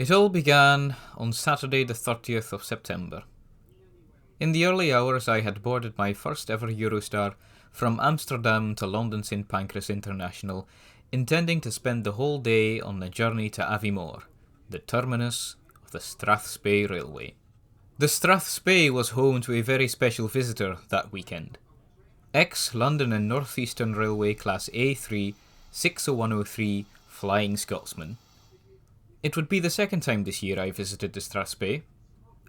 It all began on Saturday the 30th of September. In the early hours I had boarded my first ever Eurostar from Amsterdam to London St Pancras International, intending to spend the whole day on the journey to Aviemore, the terminus of the Strathspey Railway. The Strathspey was home to a very special visitor that weekend. Ex-London and North Eastern Railway Class A3 60103 Flying Scotsman. It would be the second time this year I visited the Strathspey,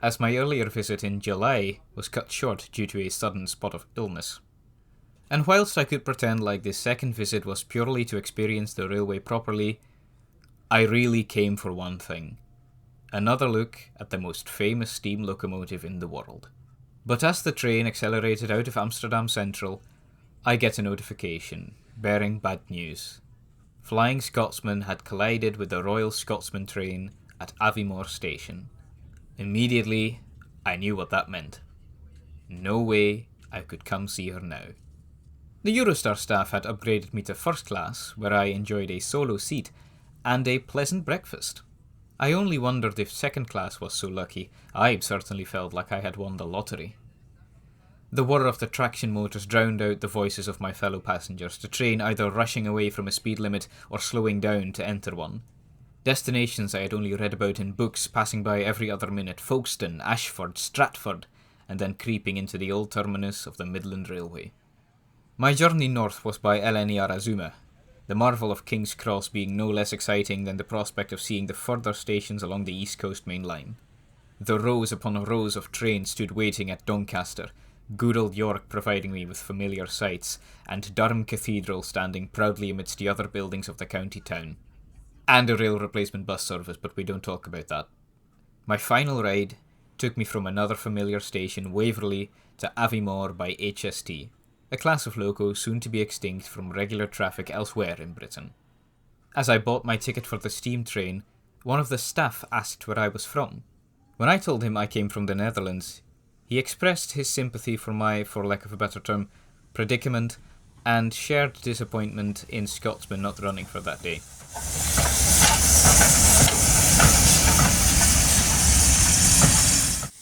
as my earlier visit in July was cut short due to a sudden spot of illness. And whilst I could pretend like this second visit was purely to experience the railway properly, I really came for one thing: another look at the most famous steam locomotive in the world. But as the train accelerated out of Amsterdam Central, I get a notification bearing bad news. Flying Scotsman had collided with the Royal Scotsman train at Aviemore station. Immediately, I knew what that meant. No way I could come see her now. The Eurostar staff had upgraded me to first class, where I enjoyed a solo seat and a pleasant breakfast. I only wondered if second class was so lucky. I certainly felt like I had won the lottery. The whir of the traction motors drowned out the voices of my fellow passengers, the train either rushing away from a speed limit or slowing down to enter one. Destinations I had only read about in books passing by every other minute: Folkestone, Ashford, Stratford, and then creeping into the old terminus of the Midland Railway. My journey north was by LNER Azuma, the marvel of King's Cross being no less exciting than the prospect of seeing the further stations along the East Coast Main Line. The rows upon rows of trains stood waiting at Doncaster, good old York providing me with familiar sights, and Durham Cathedral standing proudly amidst the other buildings of the county town. And a rail replacement bus service, but we don't talk about that. My final ride took me from another familiar station, Waverley, to Aviemore by HST, a class of loco soon to be extinct from regular traffic elsewhere in Britain. As I bought my ticket for the steam train, one of the staff asked where I was from. When I told him I came from the Netherlands, he expressed his sympathy for my, for lack of a better term, predicament, and shared disappointment in Scotsman not running for that day.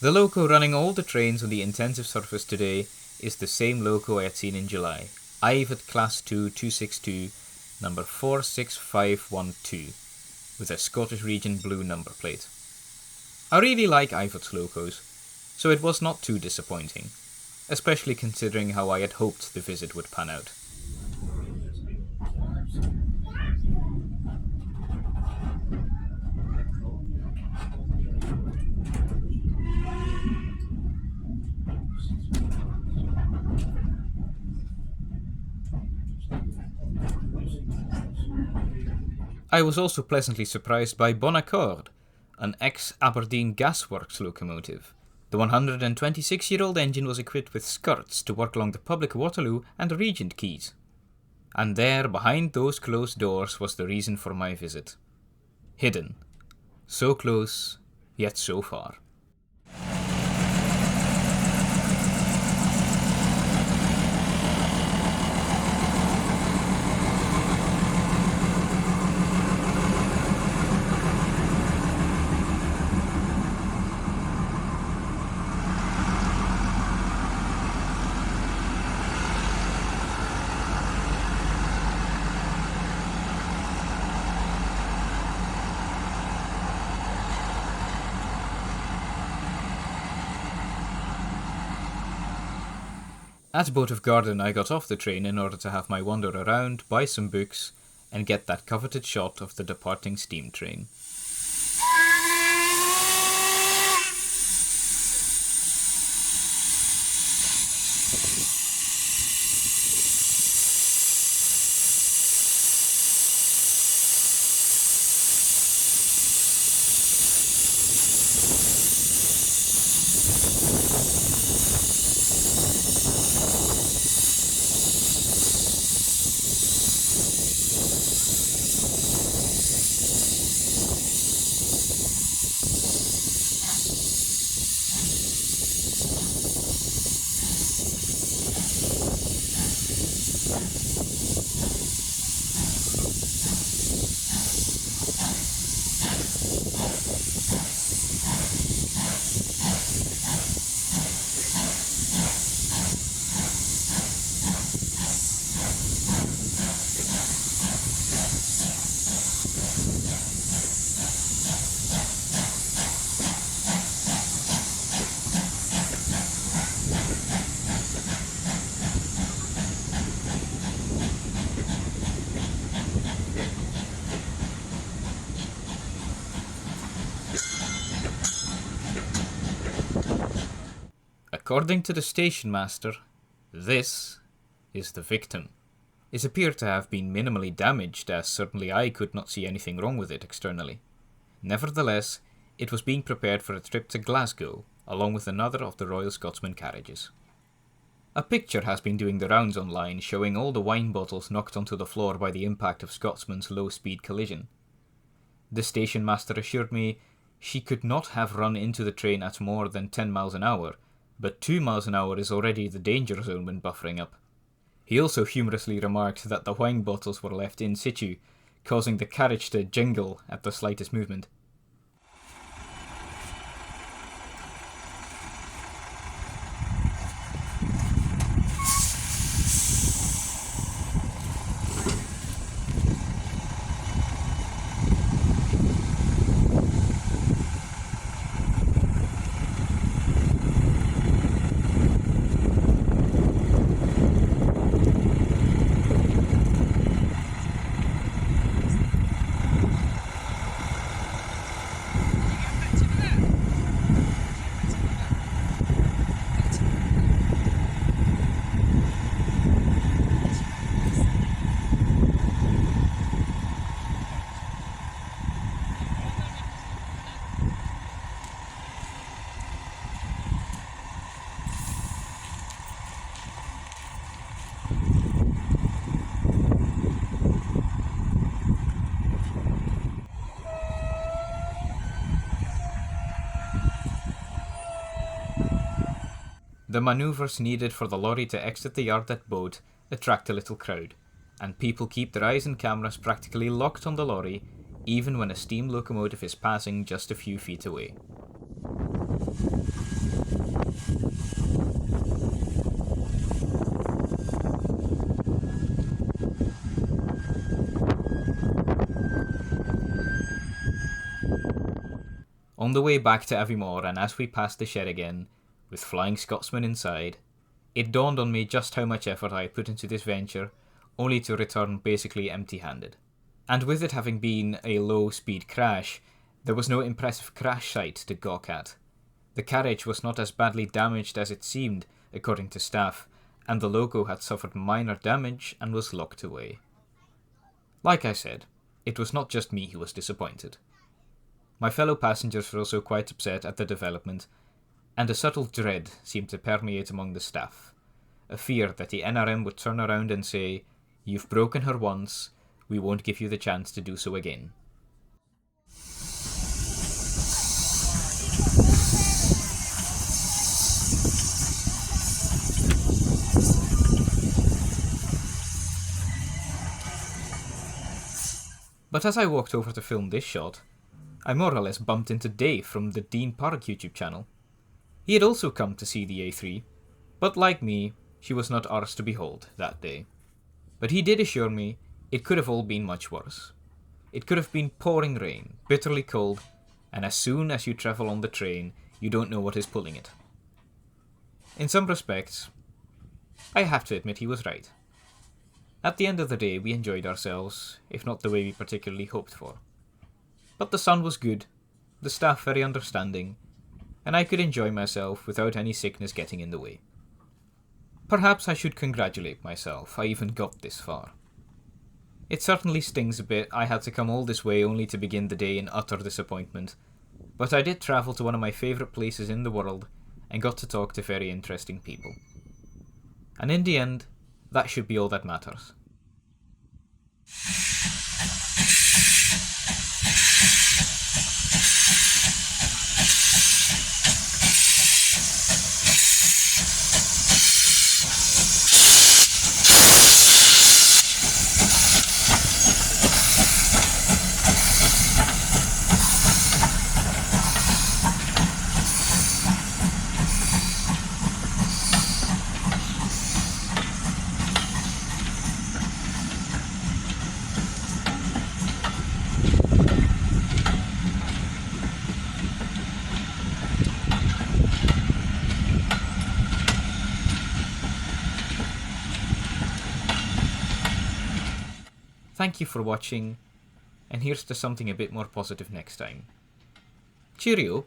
The loco running all the trains on the intensive surface today is the same loco I had seen in July, Ivet Class 2 262, number 46512, with a Scottish Region blue number plate. I really like Ivet's locos, so it was not too disappointing, especially considering how I had hoped the visit would pan out. I was also pleasantly surprised by Bon Accord, an ex-Aberdeen Gasworks locomotive. The 126-year-old engine was equipped with skirts to work along the Public Waterloo and Regent Quays. And there, behind those closed doors, was the reason for my visit. Hidden. So close, yet so far. At Boat of Garden I got off the train in order to have my wander around, buy some books, and get that coveted shot of the departing steam train. According to the station master, this is the victim. It appeared to have been minimally damaged, as certainly I could not see anything wrong with it externally. Nevertheless, it was being prepared for a trip to Glasgow, along with another of the Royal Scotsman carriages. A picture has been doing the rounds online showing all the wine bottles knocked onto the floor by the impact of Scotsman's low-speed collision. The station master assured me she could not have run into the train at more than 10 miles an hour, but 2 miles an hour is already the danger zone when buffering up. He also humorously remarked that the wine bottles were left in situ, causing the carriage to jingle at the slightest movement. The manoeuvres needed for the lorry to exit the yard at Bode attract a little crowd, and people keep their eyes and cameras practically locked on the lorry, even when a steam locomotive is passing just a few feet away. On the way back to Aviemore, and as we passed the shed again, with Flying Scotsman inside, it dawned on me just how much effort I put into this venture, only to return basically empty-handed. And with it having been a low-speed crash, there was no impressive crash site to gawk at. The carriage was not as badly damaged as it seemed, according to staff, and the logo had suffered minor damage and was locked away. Like I said, it was not just me who was disappointed. My fellow passengers were also quite upset at the development, and a subtle dread seemed to permeate among the staff, a fear that the NRM would turn around and say, "You've broken her once, we won't give you the chance to do so again." But as I walked over to film this shot, I more or less bumped into Dave from the Dean Park YouTube channel. He had also come to see the A3, but like me, she was not ours to behold that day. But he did assure me it could have all been much worse. It could have been pouring rain, bitterly cold, and as soon as you travel on the train, you don't know what is pulling it. In some respects, I have to admit he was right. At the end of the day, we enjoyed ourselves, if not the way we particularly hoped for. But the sun was good, the staff very understanding, and I could enjoy myself without any sickness getting in the way. Perhaps I should congratulate myself I even got this far. It certainly stings a bit I had to come all this way only to begin the day in utter disappointment, but I did travel to one of my favourite places in the world and got to talk to very interesting people. And in the end, that should be all that matters. Thank you for watching, and here's to something a bit more positive next time. Cheerio!